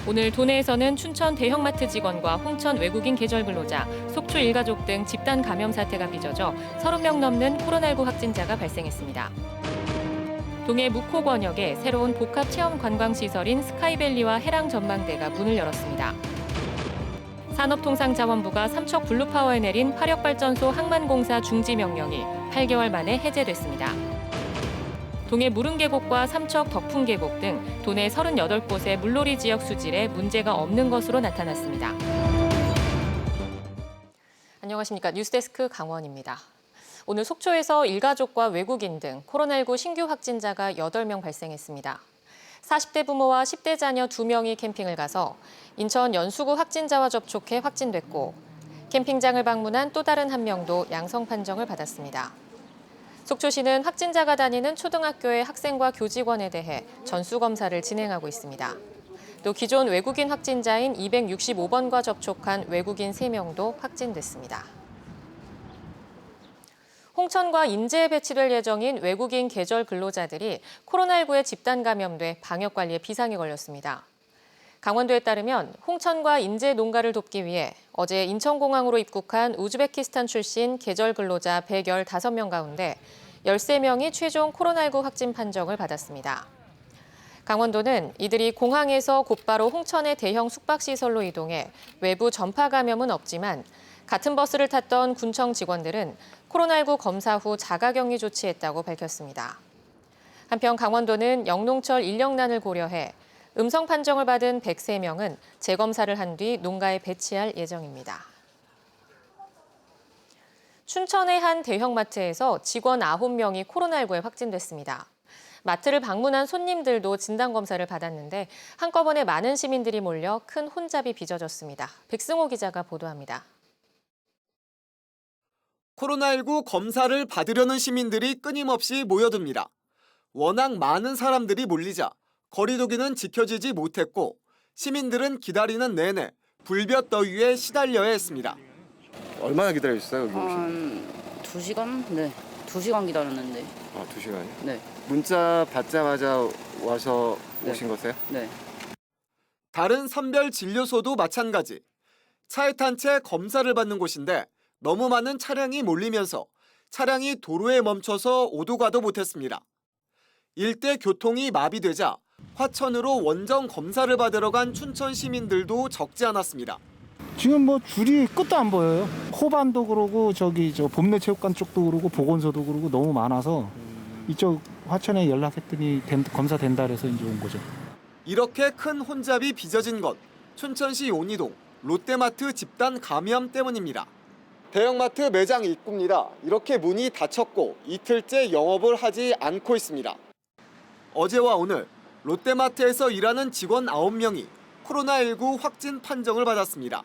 오늘 도내에서는 춘천 대형마트 직원과 홍천 외국인 계절 근로자, 속초 일가족 등 집단 감염 사태가 빚어져 30명 넘는 코로나19 확진자가 발생했습니다. 동해 묵호 권역에 새로운 복합 체험 관광시설인 스카이밸리와 해랑 전망대가 문을 열었습니다. 산업통상자원부가 삼척 블루파워에 내린 화력발전소 항만공사 중지 명령이 8개월 만에 해제됐습니다. 동해 무릉계곡과 삼척 덕풍계곡 등 도내 38곳의 물놀이 지역 수질에 문제가 없는 것으로 나타났습니다. 안녕하십니까. 뉴스데스크 강원입니다. 오늘 속초에서 일가족과 외국인 등 코로나19 신규 확진자가 8명 발생했습니다. 40대 부모와 10대 자녀 2명이 캠핑을 가서 인천 연수구 확진자와 접촉해 확진됐고 캠핑장을 방문한 또 다른 한 명도 양성 판정을 받았습니다. 속초시는 확진자가 다니는 초등학교의 학생과 교직원에 대해 전수검사를 진행하고 있습니다. 또 기존 외국인 확진자인 265번과 접촉한 외국인 3명도 확진됐습니다. 홍천과 인제에 배치될 예정인 외국인 계절 근로자들이 코로나19에 집단 감염돼 방역관리에 비상이 걸렸습니다. 강원도에 따르면 홍천과 인제 농가를 돕기 위해 어제 인천공항으로 입국한 우즈베키스탄 출신 계절 근로자 115명 가운데 13명이 최종 코로나19 확진 판정을 받았습니다. 강원도는 이들이 공항에서 곧바로 홍천의 대형 숙박시설로 이동해 외부 전파 감염은 없지만 같은 버스를 탔던 군청 직원들은 코로나19 검사 후 자가격리 조치했다고 밝혔습니다. 한편 강원도는 영농철 인력난을 고려해 음성 판정을 받은 103명은 재검사를 한 뒤 농가에 배치할 예정입니다. 춘천의 한 대형마트에서 직원 9명이 코로나19에 확진됐습니다. 마트를 방문한 손님들도 진단검사를 받았는데 한꺼번에 많은 시민들이 몰려 큰 혼잡이 빚어졌습니다. 백승호 기자가 보도합니다. 코로나19 검사를 받으려는 시민들이 끊임없이 모여듭니다. 워낙 많은 사람들이 몰리자 거리두기는 지켜지지 못했고 시민들은 기다리는 내내 불볕 더위에 시달려야 했습니다. 얼마나 기다리셨어요, 여기 오신? 한 2시간? 네. 2시간 기다렸는데. 아, 2시간이요? 네. 문자 받자마자 와서 네. 오신 거세요? 네. 다른 선별 진료소도 마찬가지. 차에 탄 채 검사를 받는 곳인데 너무 많은 차량이 몰리면서 차량이 도로에 멈춰서 오도 가도 못했습니다. 일대 교통이 마비되자 화천으로 원정 검사를 받으러 간 춘천 시민들도 적지 않았습니다. 지금 뭐 줄이 끝도 안 보여요. 호반도 그러고 저기 저 봄내체육관 쪽도 그러고 보건소도 그러고 너무 많아서 이쪽 화천에 연락했더니 검사 된다 그래서 이제 온 거죠. 이렇게 큰 혼잡이 빚어진 건 춘천시 온이동 롯데마트 집단 감염 때문입니다. 대형마트 매장 입구입니다. 이렇게 문이 닫혔고 이틀째 영업을 하지 않고 있습니다. 어제와 오늘 롯데마트에서 일하는 직원 9명이 코로나19 확진 판정을 받았습니다.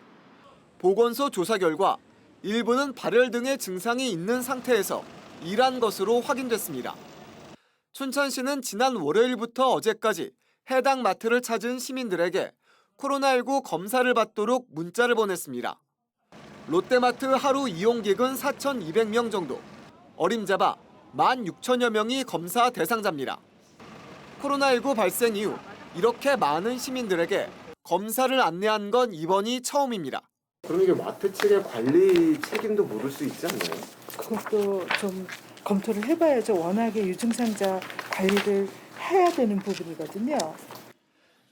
보건소 조사 결과 일부는 발열 등의 증상이 있는 상태에서 일한 것으로 확인됐습니다. 춘천시는 지난 월요일부터 어제까지 해당 마트를 찾은 시민들에게 코로나19 검사를 받도록 문자를 보냈습니다. 롯데마트 하루 이용객은 4,200명 정도, 어림잡아 16,000여 명이 검사 대상자입니다. 코로나19 발생 이후 이렇게 많은 시민들에게 검사를 안내한 건 이번이 처음입니다. 그럼 이게 마트 측의 관리 책임도 물을 수 있지 않나요? 그것도 좀 검토를 해봐야죠. 워낙에 유증상자 관리를 해야 되는 부분이거든요.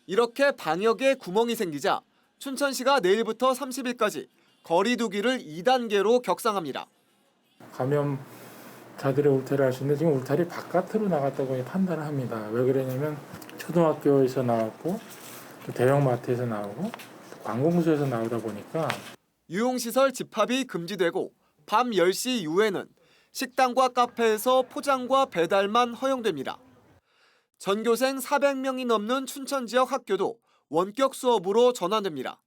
이렇게 방역에 구멍이 생기자 춘천시가 내일부터 30일까지 거리두기를 2단계로 격상합니다. 감염자들의 울타리를 할 수 있는데 지금 울타리 바깥으로 나갔다고 판단을 합니다. 왜 그러냐면 초등학교에서 나왔고 또 대형마트에서 나오고 또 관공서에서 나오다 보니까 유흥시설 집합이 금지되고 밤 10시 이후에는 식당과 카페에서 포장과 배달만 허용됩니다. 전교생 400명이 넘는 춘천 지역 학교도 원격 수업으로 전환됩니다.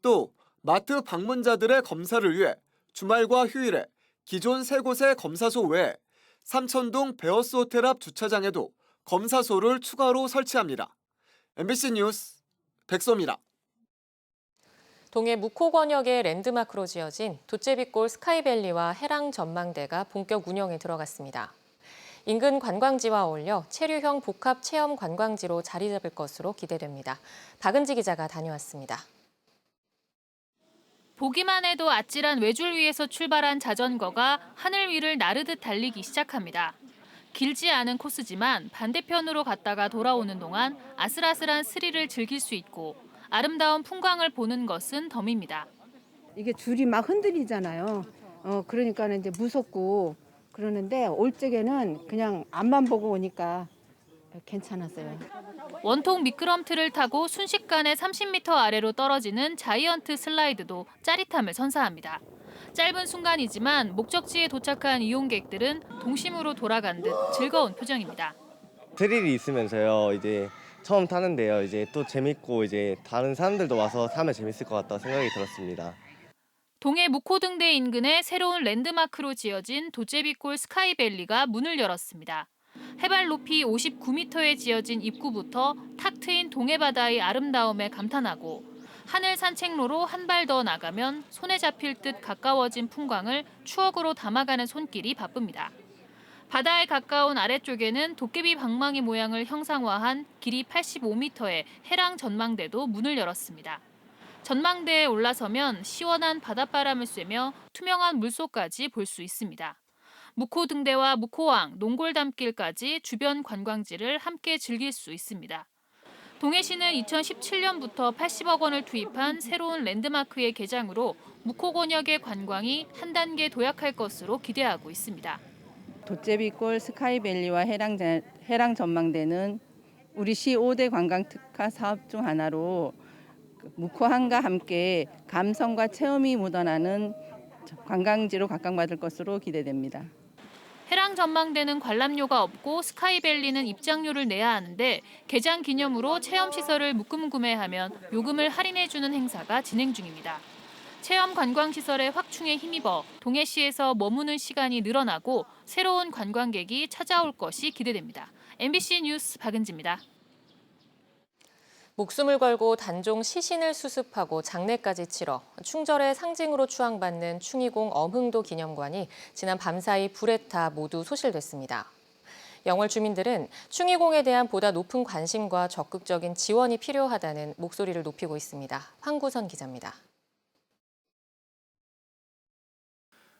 또 마트 방문자들의 검사를 위해 주말과 휴일에 기존 3곳의 검사소 외에 삼천동 베어스 호텔 앞 주차장에도 검사소를 추가로 설치합니다. MBC 뉴스 백소입니다. 동해 묵호 권역의 랜드마크로 지어진 도제비골 스카이밸리와 해랑 전망대가 본격 운영에 들어갔습니다. 인근 관광지와 어울려 체류형 복합 체험 관광지로 자리 잡을 것으로 기대됩니다. 박은지 기자가 다녀왔습니다. 보기만 해도 아찔한 외줄 위에서 출발한 자전거가 하늘 위를 나르듯 달리기 시작합니다. 길지 않은 코스지만 반대편으로 갔다가 돌아오는 동안 아슬아슬한 스릴을 즐길 수 있고 아름다운 풍광을 보는 것은 덤입니다. 이게 줄이 막 흔들리잖아요. 그러니까 이제 무섭고 그러는데 올 적에는 그냥 앞만 보고 오니까 괜찮았어요. 원통 미끄럼틀을 타고 순식간에 30m 아래로 떨어지는 자이언트 슬라이드도 짜릿함을 선사합니다. 짧은 순간이지만 목적지에 도착한 이용객들은 동심으로 돌아간 듯 즐거운 표정입니다. 스릴이 있으면서요. 이제 처음 타는데요. 이제 또 재밌고 이제 다른 사람들도 와서 타면 재밌을 것 같다 생각이 들었습니다. 동해 묵호등대 인근에 새로운 랜드마크로 지어진 도제비골 스카이밸리가 문을 열었습니다. 해발 높이 59m에 지어진 입구부터 탁 트인 동해바다의 아름다움에 감탄하고 하늘 산책로로 한 발 더 나가면 손에 잡힐 듯 가까워진 풍광을 추억으로 담아가는 손길이 바쁩니다. 바다에 가까운 아래쪽에는 도깨비 방망이 모양을 형상화한 길이 85m의 해랑 전망대도 문을 열었습니다. 전망대에 올라서면 시원한 바닷바람을 쐬며 투명한 물속까지 볼 수 있습니다. 묵호등대와 묵호왕, 농골담길까지 주변 관광지를 함께 즐길 수 있습니다. 동해시는 2017년부터 80억 원을 투입한 새로운 랜드마크의 개장으로 묵호권역의 관광이 한 단계 도약할 것으로 기대하고 있습니다. 도제비골 스카이밸리와 해랑 전망대는 우리 시 5대 관광 특화 사업 중 하나로 묵호항과 함께 감성과 체험이 묻어나는 관광지로 각광받을 것으로 기대됩니다. 해랑 전망대는 관람료가 없고 스카이밸리는 입장료를 내야 하는데 개장 기념으로 체험시설을 묶음 구매하면 요금을 할인해주는 행사가 진행 중입니다. 체험 관광시설의 확충에 힘입어 동해시에서 머무는 시간이 늘어나고 새로운 관광객이 찾아올 것이 기대됩니다. MBC 뉴스 박은지입니다. 목숨을 걸고 단종 시신을 수습하고 장례까지 치러 충절의 상징으로 추앙받는 충이공 엄흥도 기념관이 지난 밤사이 불에 타 모두 소실됐습니다. 영월 주민들은 충이공에 대한 보다 높은 관심과 적극적인 지원이 필요하다는 목소리를 높이고 있습니다. 황구선 기자입니다.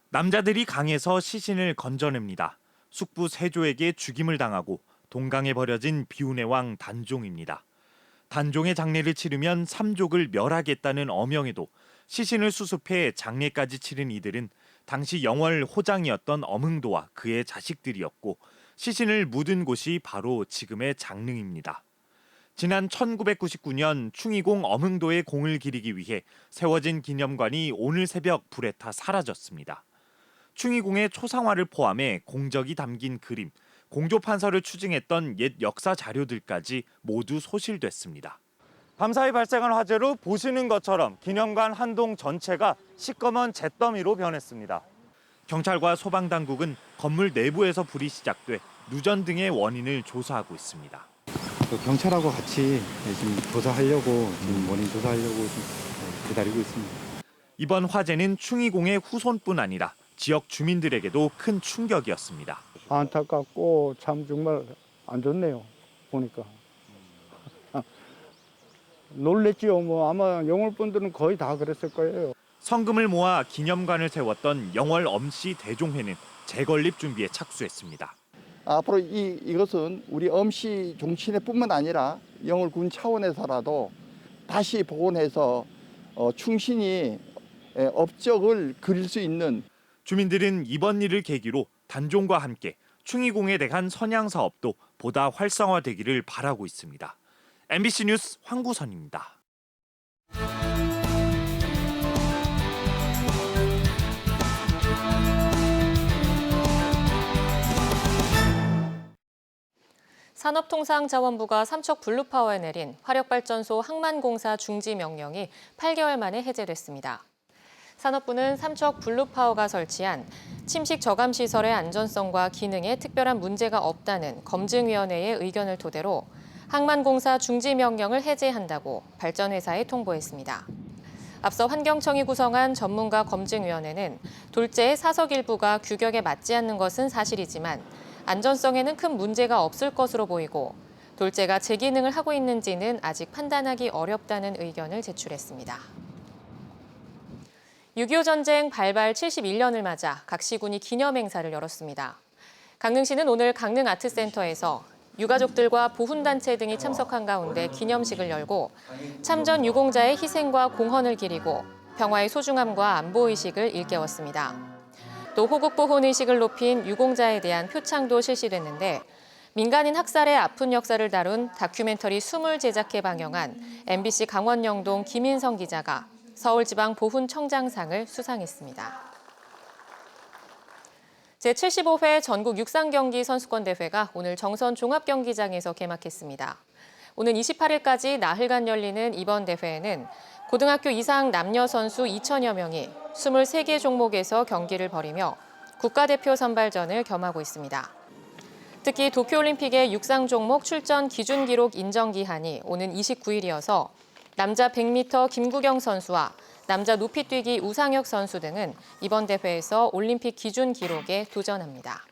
남자들이 강에서 시신을 건져냅니다. 숙부 세조에게 죽임을 당하고 동강에 버려진 비운의 왕 단종입니다. 단종의 장례를 치르면 삼족을 멸하겠다는 어명에도 시신을 수습해 장례까지 치른 이들은 당시 영월 호장이었던 엄흥도와 그의 자식들이었고 시신을 묻은 곳이 바로 지금의 장릉입니다. 지난 1999년 충이공 엄흥도의 공을 기리기 위해 세워진 기념관이 오늘 새벽 불에 타 사라졌습니다. 충이공의 초상화를 포함해 공적이 담긴 그림, 공조판서를 추징했던 옛 역사 자료들까지 모두 소실됐습니다. 밤사이 발생한 화재로 보시는 것처럼 기념관 한 동 전체가 시꺼먼 잿더미로 변했습니다. 경찰과 소방당국은 건물 내부에서 불이 시작돼 누전 등의 원인을 조사하고 있습니다. 경찰하고 같이 지금 조사하려고 원인 조사하려고 기다리고 있습니다. 이번 화재는 충이공의 후손뿐 아니라 지역 주민들에게도 큰 충격이었습니다. 안타깝고 참 정말 안 좋네요. 보니까. 놀랬지요. 아마 영월 분들은 거의 다 그랬을 거예요. 성금을 모아 기념관을 세웠던 영월 엄씨 대종회는 재건립 준비에 착수했습니다. 앞으로 이것은 우리 엄씨 종친회뿐만 아니라 영월군 차원에서라도 다시 복원해서 충신이 업적을 그릴 수 있는. 주민들은 이번 일을 계기로 단종과 함께 충이공에 대한 선양 사업도 보다 활성화되기를 바라고 있습니다. MBC 뉴스 황구선입니다. 산업통상자원부가 삼척 블루파워에 내린 화력발전소 항만공사 중지 명령이 8개월 만에 해제됐습니다. 산업부는 삼척 블루파워가 설치한 침식 저감시설의 안전성과 기능에 특별한 문제가 없다는 검증위원회의 의견을 토대로 항만공사 중지 명령을 해제한다고 발전회사에 통보했습니다. 앞서 환경청이 구성한 전문가 검증위원회는 돌제의 사석 일부가 규격에 맞지 않는 것은 사실이지만 안전성에는 큰 문제가 없을 것으로 보이고 돌제가 제 기능을 하고 있는지는 아직 판단하기 어렵다는 의견을 제출했습니다. 6.25 전쟁 발발 71년을 맞아 각 시군이 기념행사를 열었습니다. 강릉시는 오늘 강릉아트센터에서 유가족들과 보훈단체 등이 참석한 가운데 기념식을 열고 참전 유공자의 희생과 공헌을 기리고 평화의 소중함과 안보의식을 일깨웠습니다. 또 호국보훈의식을 높인 유공자에 대한 표창도 실시됐는데 민간인 학살의 아픈 역사를 다룬 다큐멘터리 숨을 제작해 방영한 MBC 강원 영동 김인성 기자가 서울지방보훈청장상을 수상했습니다. 제75회 전국 육상경기 선수권대회가 오늘 정선 종합경기장에서 개막했습니다. 오는 28일까지 나흘간 열리는 이번 대회에는 고등학교 이상 남녀 선수 2천여 명이 23개 종목에서 경기를 벌이며 국가대표 선발전을 겸하고 있습니다. 특히 도쿄올림픽의 육상 종목 출전 기준 기록 인정 기한이 오는 29일이어서 남자 100m 김구경 선수와 남자 높이뛰기 우상혁 선수 등은 이번 대회에서 올림픽 기준 기록에 도전합니다.